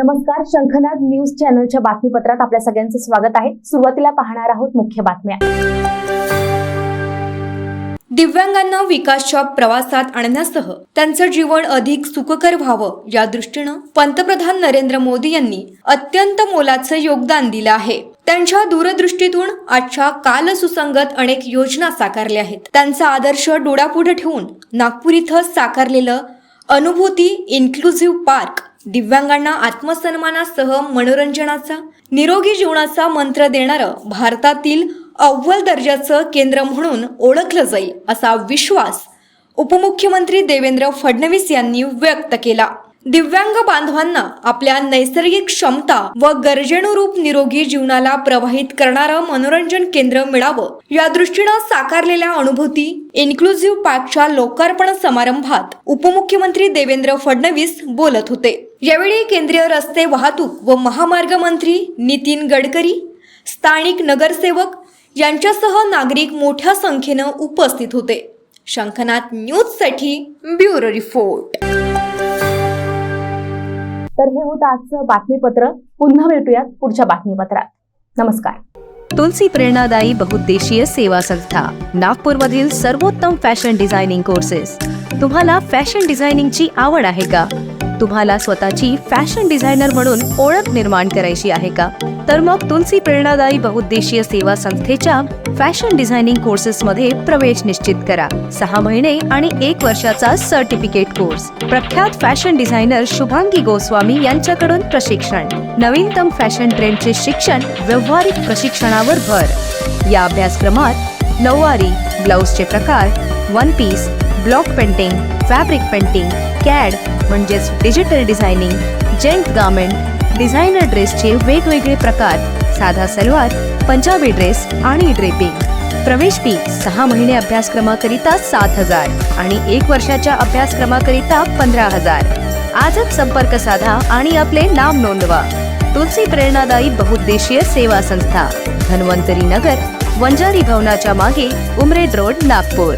नमस्कार, शंखनाद न्यूज चॅनलच्या बातमीपत्रात आपल्या सगळ्यांचं स्वागत आहे। सुरुवातीला पाहणार आहोत मुख्य बातम्या। दिव्यांगांना विकासच्या प्रवासात आणण्यासह त्यांचं जीवन अधिक सुखकर व्हावं या दृष्टीनं पंतप्रधान नरेंद्र मोदी यांनी अत्यंत मोलाचं योगदान दिलं आहे। त्यांच्या दूरदृष्टीतून आजच्या काल सुसंगत अनेक योजना साकारल्या आहेत। त्यांचा आदर्श डोळ्यापुढे ठेवून नागपूर इथं साकारलेलं अनुभूती इन्क्लुझिव्ह पार्क दिव्यांगांना आत्मसन्मानासह मनोरंजनाचा निरोगी जीवनाचा मंत्र देणारं भारतातील अव्वल दर्जाचं केंद्र म्हणून ओळखलं जाईल असा विश्वास उपमुख्यमंत्री देवेंद्र फडणवीस यांनी व्यक्त केला। दिव्यांग बांधवांना आपल्या नैसर्गिक क्षमता व गरजेनुरूप निरोगी जीवनाला प्रवाहित करणारं मनोरंजन केंद्र मिळावं या दृष्टीनं साकारलेल्या अनुभूती इन्क्लुझिव्ह पार्कच्या लोकार्पण समारंभात उपमुख्यमंत्री देवेंद्र फडणवीस बोलत होते। यावेळी केंद्रीय रस्ते वाहतूक व महामार्ग मंत्री नितीन गडकरी, स्थानिक नगरसेवक यांच्यासह नागरिक मोठ्या संख्येनं उपस्थित होते। शंखनाद न्यूज साठी ब्युरो रिपोर्ट। तर हे होतं आजचं बातमीपत्र। पुन्हा भेटूयात पुढच्या बातमीपत्रात। नमस्कार। तुलसी प्रेरणादायी बहुउद्देशीय सेवा संस्था, नागपूरमधील सर्वोत्तम फॅशन डिझायनिंग कोर्सेस। तुम्हाला फॅशन डिझायनिंगची आवड आहे का? तुम्हाला स्वतःची फॅशन डिझायनर म्हणून ओळख निर्माण करायची आहे का? तर मग तुलसी प्रेरणादायी बहुउद्देशीय सेवा संस्थेच्या फॅशन डिझायनिंग कोर्सेस मध्ये प्रवेश निश्चित करा। 6 महिने आणि 1 वर्षाचा सर्टिफिकेट कोर्स। प्रख्यात फॅशन डिझायनर शुभांगी गोस्वामी यांच्याकडून प्रशिक्षण। नवीनतम फॅशन ट्रेंडचे शिक्षण, व्यावहारिक प्रशिक्षणावर भर। या अभ्यासक्रमात नऊवारी, ब्लाउजचे प्रकार, one piece, block painting, fabric painting, CAD म्हणजेच digital designing, gent garment, designer ड्रेसचे वेगवेगळे प्रकार, साधा सलवार, पंजाबी ड्रेस आणि ड्रेपिंग। प्रवेश फी 6 महिने अभ्यासक्रमाकरिता 7,000 आणि 1 वर्षाच्या अभ्यासक्रमाकरिता 15,000। आजच संपर्क साधा आणि आपले नाम नोंदवा। तुलसी प्रेरणादायी बहुउद्देशीय सेवा संस्था, धन्वंतरी नगर, वंजारी भवनाच्या मागे, उमरेड रोड, नागपूर।